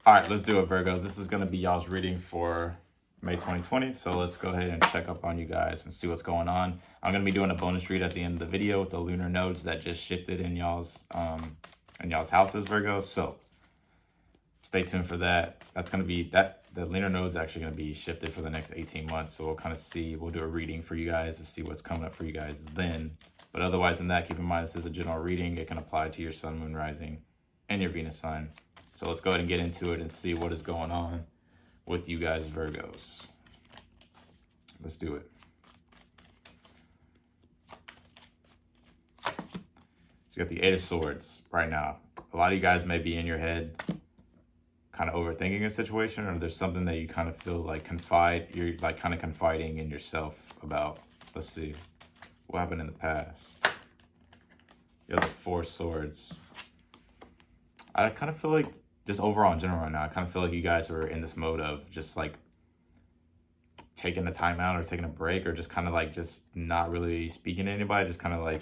All right, let's do it, Virgos. This is going to be y'all's reading for May 2020. So let's go ahead and check up on you guys and see what's going on. I'm going to be doing a bonus read at the end of the video with the lunar nodes that just shifted in y'all's houses, Virgos. So stay tuned for that. That's going to be the lunar nodes actually going to be shifted for the next 18 months. So we'll kind of see, we'll do a reading for you guys to see what's coming up for you guys then. But otherwise than that, keep in mind this is a general reading. It can apply to your sun, moon, rising, and your Venus sign. So let's go ahead and get into it and see what is going on with you guys, Virgos. Let's do it. So you got the Eight of Swords right now. A lot of you guys may be in your head kind of overthinking a situation, or there's something that you kind of feel like you're like kind of confiding in yourself about. Let's see what happened in the past. You have the Four of Swords. I kind of feel like, just overall in general right now, I kind of feel like you guys are in this mode of just like taking a time out or taking a break, or just kind of like just not really speaking to anybody, just kind of like,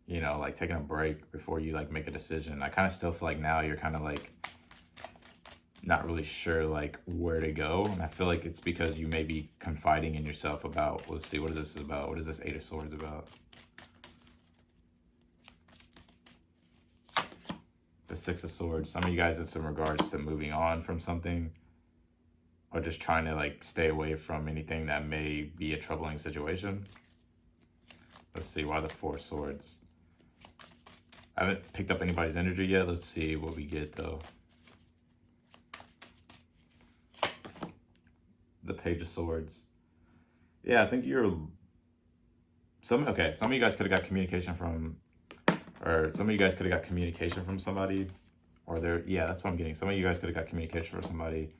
you know, like taking a break before you like make a decision. I kind of still feel like now you're kind of like not really sure like where to go. And I feel like it's because you may be confiding in yourself about, let's see, what is this about? What is this Eight of Swords about? The Six of Swords. Some of you guys, it's in regards to moving on from something, or just trying to like stay away from anything that may be a troubling situation. Let's see, why the Four of Swords? I haven't picked up anybody's energy yet. Let's see what we get though. The Page of Swords. Yeah, I think some of you guys could have got communication from, or some of you guys could have got communication from somebody, or that's what I'm getting. Some of you guys could have got communication from somebody,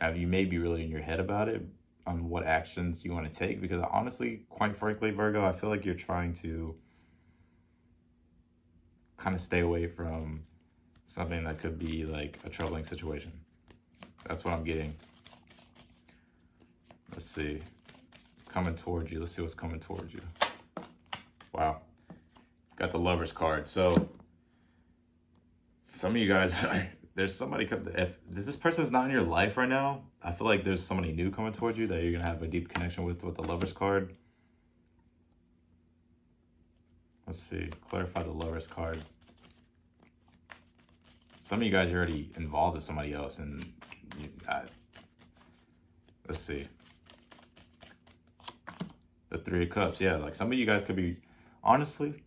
and you may be really in your head about it, on what actions you want to take, because honestly, quite frankly, Virgo, I feel like you're trying to kind of stay away from something that could be like a troubling situation. That's what I'm getting. Let's see. Coming towards you. Let's see what's coming towards you. Wow. Got the Lover's card. So some of you guys, there's somebody, if this person's not in your life right now, I feel like there's somebody new coming towards you that you're going to have a deep connection with the Lover's card. Let's see. Clarify the Lover's card. Some of you guys are already involved with somebody else, and let's see. The Three of Cups. Yeah, like some of you guys could be, honestly,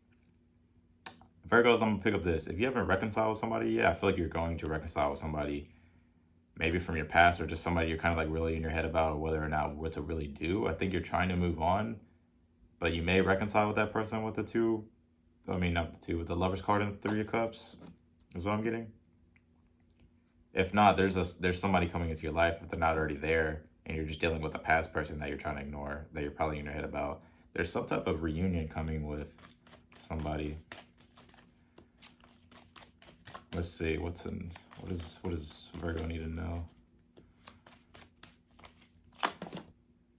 Virgos, I'm gonna pick up this. If you haven't reconciled with somebody, yeah, I feel like you're going to reconcile with somebody, maybe from your past, or just somebody you're kind of like really in your head about whether or not what to really do. I think you're trying to move on, but you may reconcile with that person with with the Lover's card and the Three of Cups, is what I'm getting. If not, there's somebody coming into your life, if they're not already there, and you're just dealing with a past person that you're trying to ignore, that you're probably in your head about. There's some type of reunion coming with somebody. Let's see, what does Virgo need to know?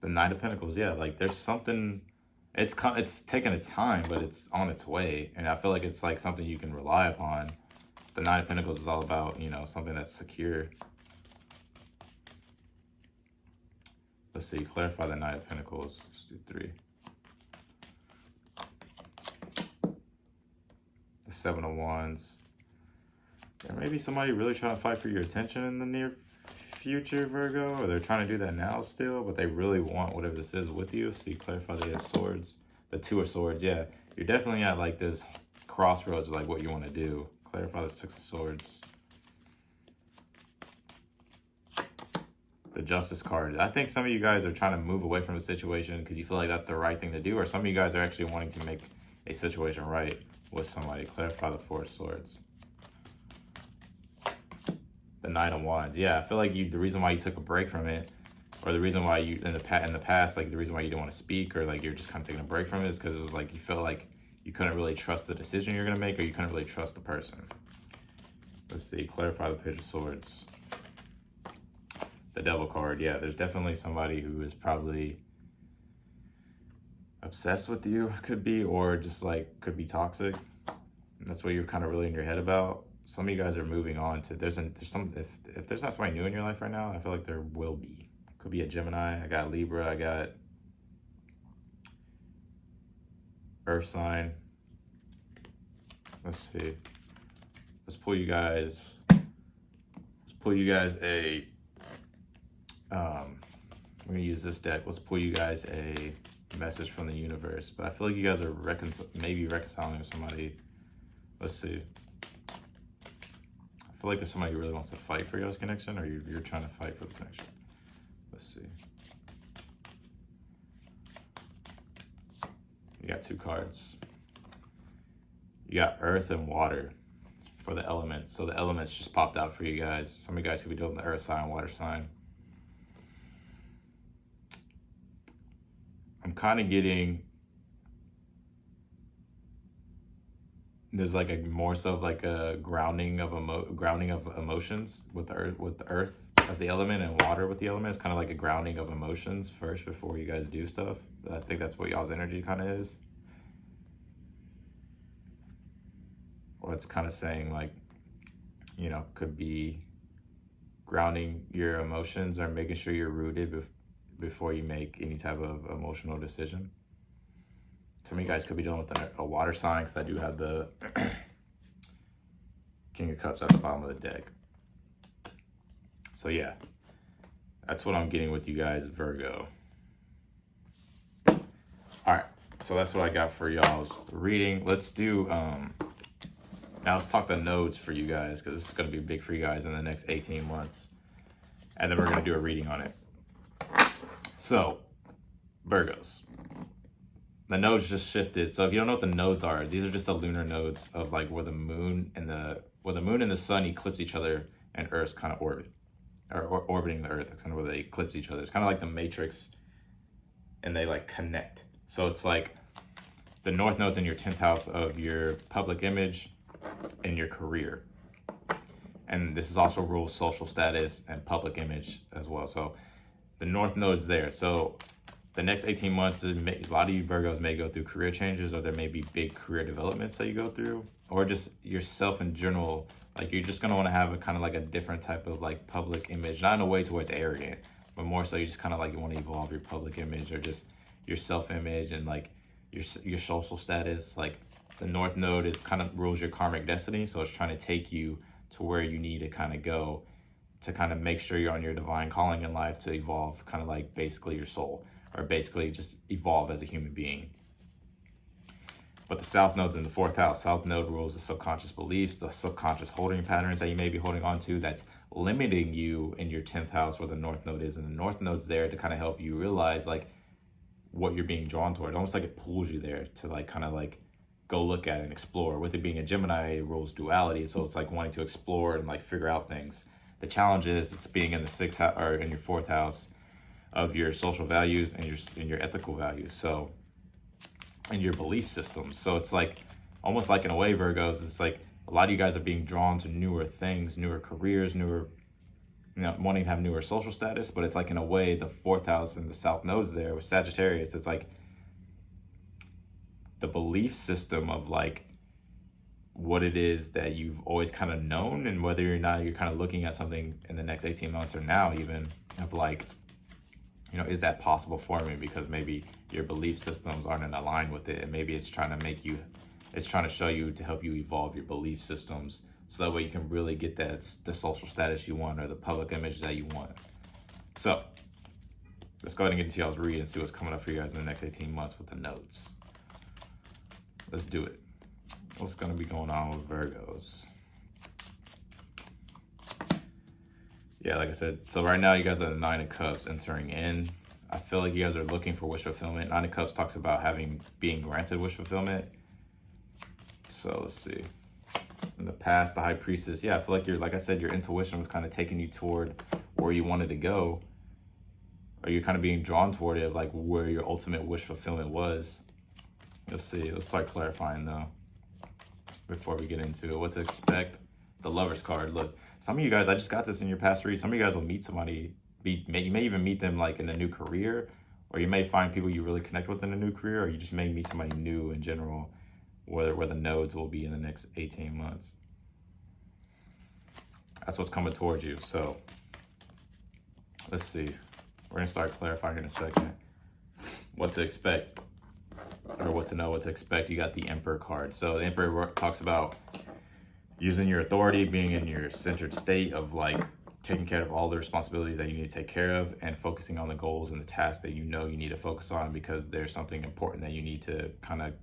The Knight of Pentacles. Yeah, like there's something, it's taking its time, but it's on its way, and I feel like it's like something you can rely upon. The Knight of Pentacles is all about, you know, something that's secure. Let's see, clarify the Knight of Pentacles. Let's do 3. The Seven of Wands. There may be somebody really trying to fight for your attention in the near future, Virgo, or they're trying to do that now still, but they really want whatever this is with you. So you clarify the Eight of Swords. The Two of Swords, yeah. You're definitely at like this crossroads of like what you want to do. Clarify the Six of Swords. The Justice card. I think some of you guys are trying to move away from the situation because you feel like that's the right thing to do, or some of you guys are actually wanting to make a situation right with somebody. Clarify the Four of Swords. The Nine of Wands. Yeah, I feel like the reason why you took a break from it, or the reason why you in the past, like the reason why you didn't want to speak, or like you're just kind of taking a break from it, is because it was like you felt like you couldn't really trust the decision you're gonna make, or you couldn't really trust the person. Let's see. Clarify the Page of Swords. The Devil card. Yeah, there's definitely somebody who is probably obsessed with you, could be, or just like could be toxic. And that's what you're kind of really in your head about. some of you guys are moving on to, there's some, if there's not somebody new in your life right now, I feel like there will be. Could be a Gemini. I got Libra. I got Earth sign. Let's see. Let's pull you guys a, we're gonna use this deck. Let's pull you guys a message from the universe. But I feel like you guys are maybe reconciling with somebody. Let's see. I feel like there's somebody who really wants to fight for y'all's connection, or you're trying to fight for the connection. Let's see. You got 2 cards. You got Earth and Water for the elements. So the elements just popped out for you guys. Some of you guys could be doing the Earth sign, Water sign. I'm kind of getting, there's like a more so of like a grounding of emotions with the earth as the element, and water with the element. It's kind of like a grounding of emotions first before you guys do stuff. I think that's what y'all's energy kind of is. Or it's kind of saying like, you know, could be grounding your emotions or making sure you're rooted before you make any type of emotional decision. Some of you guys could be dealing with a water sign, because I do have the King of Cups at the bottom of the deck. So yeah, that's what I'm getting with you guys, Virgo. All right, so that's what I got for y'all's reading. Let's do, now let's talk the nodes for you guys, because this is going to be big for you guys in the next 18 months. And then we're going to do a reading on it. So, Virgos. The nodes just shifted. So if you don't know what the nodes are, these are just the lunar nodes of like where the moon and the sun eclipse each other and Earth's kind of orbit, or orbiting the Earth. That's kind of where they eclipse each other. It's kind of like the Matrix, and they like connect. So it's like the north node's in your 10th house of your public image and your career. And this is also rules social status and public image as well. So the north node's there. So the next 18 months, a lot of you Virgos may go through career changes, or there may be big career developments that you go through, or just yourself in general. Like you're just gonna want to have a kind of like a different type of like public image, not in a way to where it's arrogant, but more so you just kind of like you want to evolve your public image, or just your self-image and like your social status. Like the north node is kind of rules your karmic destiny, so it's trying to take you to where you need to kind of go to kind of make sure you're on your divine calling in life, to evolve kind of like basically your soul, or basically just evolve as a human being. But the south node's in the 4th house. South node rules the subconscious beliefs, the subconscious holding patterns that you may be holding on to that's limiting you in your 10th house where the north node is. And the north node's there to kind of help you realize like what you're being drawn toward. Almost like it pulls you there to like kind of like go look at it and explore. With it being a Gemini, it rules duality. So it's like wanting to explore and like figure out things. The challenge is it's being in the 6th house or in your 4th house of your social values and your ethical values, so, and your belief systems. So it's like almost like in a way, Virgos, it's like a lot of you guys are being drawn to newer things, newer careers, newer, you know, wanting to have newer social status. But it's like in a way, the 4th house and the south nodes there with Sagittarius, it's like the belief system of like what it is that you've always kind of known, and whether or not you're kind of looking at something in the next 18 months or now even of like, you know, is that possible for me? Because maybe your belief systems aren't in line with it, and maybe it's trying to make you, it's trying to show you to help you evolve your belief systems, so that way you can really get the social status you want, or the public image that you want. So let's go ahead and get into y'all's read and see what's coming up for you guys in the next 18 months with the notes. Let's do it. What's going to be going on with Virgos? Yeah, like I said, so right now you guys are the 9 of Cups entering in. I feel like you guys are looking for wish fulfillment. 9 of Cups talks about being granted wish fulfillment. So let's see. In the past, the High Priestess, yeah, I feel like like I said, your intuition was kind of taking you toward where you wanted to go. Or you're kind of being drawn toward it, like where your ultimate wish fulfillment was. Let's see, let's start clarifying though, before we get into it. What to expect. The Lover's card, look. Some of you guys, I just got this in your past read. Some of you guys will meet somebody, you may even meet them like in a new career, or you may find people you really connect with in a new career, or you just may meet somebody new in general, where the nodes will be in the next 18 months. That's what's coming towards you. So let's see. We're going to start clarifying in a second what to expect, or what to know, what to expect. You got the Emperor card. So the Emperor talks about using your authority, being in your centered state of like taking care of all the responsibilities that you need to take care of, and focusing on the goals and the tasks that you know you need to focus on, because there's something important that you need to kind of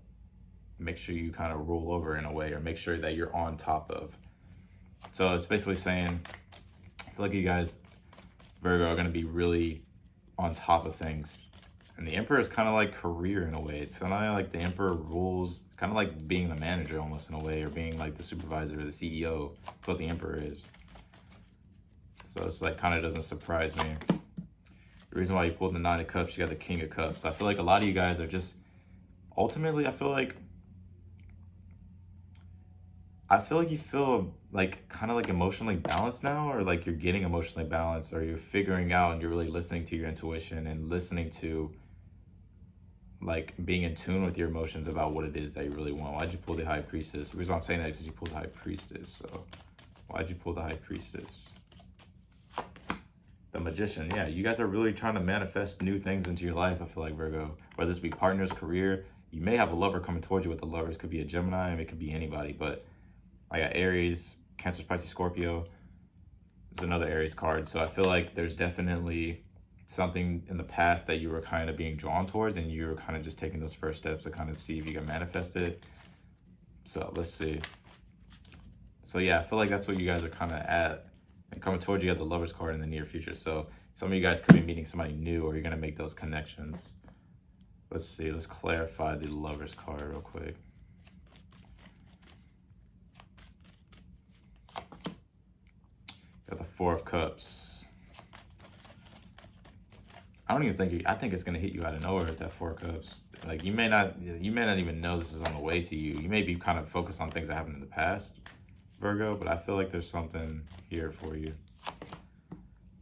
make sure you kind of rule over in a way, or make sure that you're on top of. So it's basically saying, I feel like you guys, Virgo, are going to be really on top of things. And the Emperor is kind of like career in a way. It's kind of like the Emperor rules, kind of like being the manager almost in a way, or being like the supervisor or the CEO. That's what the Emperor is. So it's like kind of doesn't surprise me. The reason why you pulled the Nine of Cups, you got the King of Cups. I feel like a lot of you guys are just, ultimately, I feel like you feel like kind of like emotionally balanced now, or like you're getting emotionally balanced, or you're figuring out and you're really listening to your intuition and listening to like being in tune with your emotions about what it is that you really want. Why'd you pull the High Priestess? The reason why I'm saying that is because you pulled the High Priestess. So why'd you pull the High Priestess? The Magician. Yeah, you guys are really trying to manifest new things into your life, I feel like, Virgo. Whether this be partners, career, you may have a lover coming towards you with the lovers. Could be a Gemini, and it could be anybody, but I got Aries, Cancer, Pisces, Scorpio. It's another Aries card. So I feel like there's definitely something in the past that you were kind of being drawn towards, and you were kind of just taking those first steps to kind of see if you can manifest it. So let's see. So yeah, I feel like that's what you guys are kind of at. And coming towards you, you have the Lovers card in the near future. So some of you guys could be meeting somebody new, or you're going to make those connections. Let's see. Let's clarify the Lovers card real quick. Got the Four of Cups. I don't even think, I think it's going to hit you out of nowhere with that Four of Cups. Like you may not even know this is on the way to you. You may be kind of focused on things that happened in the past, Virgo, but I feel like there's something here for you.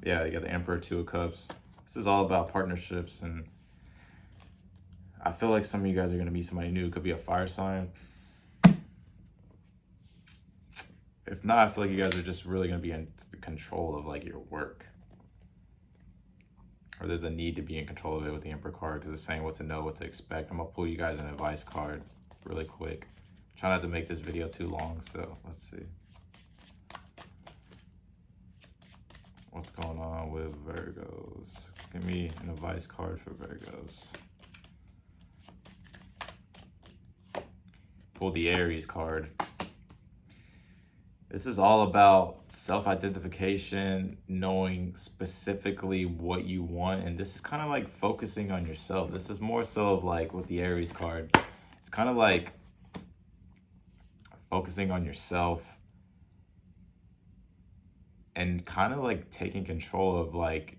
Yeah, you got the Emperor, Two of Cups. This is all about partnerships, and I feel like some of you guys are going to meet somebody new. It could be a fire sign. If not, I feel like you guys are just really going to be in control of like your work. Or there's a need to be in control of it with the Emperor card, because it's saying what to know, what to expect. I'm going to pull you guys an advice card really quick. Try not to make this video too long, so let's see. What's going on with Virgos? Give me an advice card for Virgos. Pull the Aries card. This is all about self-identification, knowing specifically what you want, and this is kind of like focusing on yourself. This is more so of like with the Aries card. It's kind of like focusing on yourself and kind of like taking control of like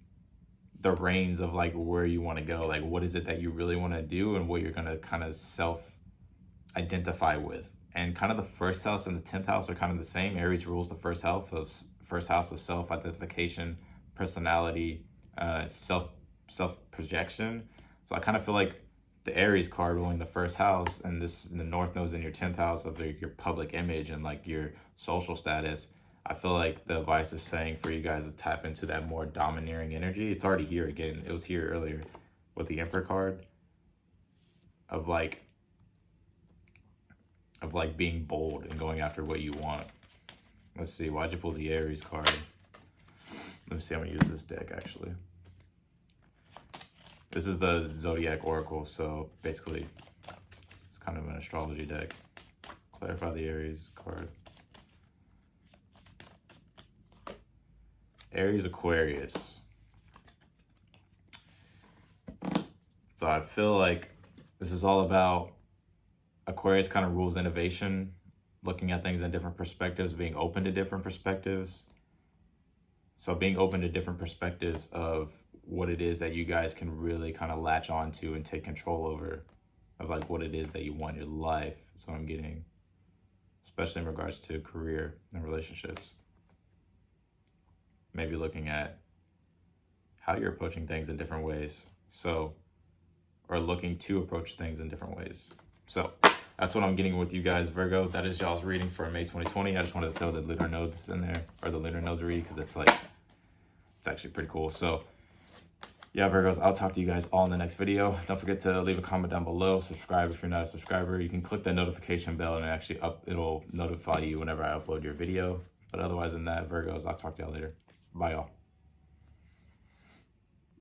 the reins of like where you want to go. Like what is it that you really want to do, and what you're going to kind of self-identify with. And kind of the first house and the 10th house are kind of the same. Aries rules the first house of self-identification, personality, self-projection. So I kind of feel like the Aries card ruling the first house, and this the North Node's in your 10th house of your public image and like your social status. I feel like the advice is saying for you guys to tap into that more domineering energy. It's already here again. It was here earlier with the Emperor card of like being bold and going after what you want. Let's see, why'd you pull the Aries card? Let me see, I'm gonna use this deck actually. This is the Zodiac Oracle, so basically it's kind of an astrology deck. Clarify the Aries card. Aries, Aquarius. So I feel like this is all about Aquarius kind of rules innovation, looking at things in different perspectives, being open to different perspectives. So being open to different perspectives of what it is that you guys can really kind of latch onto and take control over, of like what it is that you want in your life. So I'm getting, especially in regards to career and relationships. Maybe looking at how you're approaching things in different ways. So, or looking to approach things in different ways. So that's what I'm getting with you guys, Virgo. That is y'all's reading for May 2020. I just wanted to throw the lunar nodes in there, or the lunar nodes read, because it's like, it's actually pretty cool. So yeah, Virgos, I'll talk to you guys all in the next video. Don't forget to leave a comment down below. Subscribe if you're not a subscriber. You can click that notification bell and it'll notify you whenever I upload your video. But otherwise than that, Virgos, I'll talk to y'all later. Bye, y'all.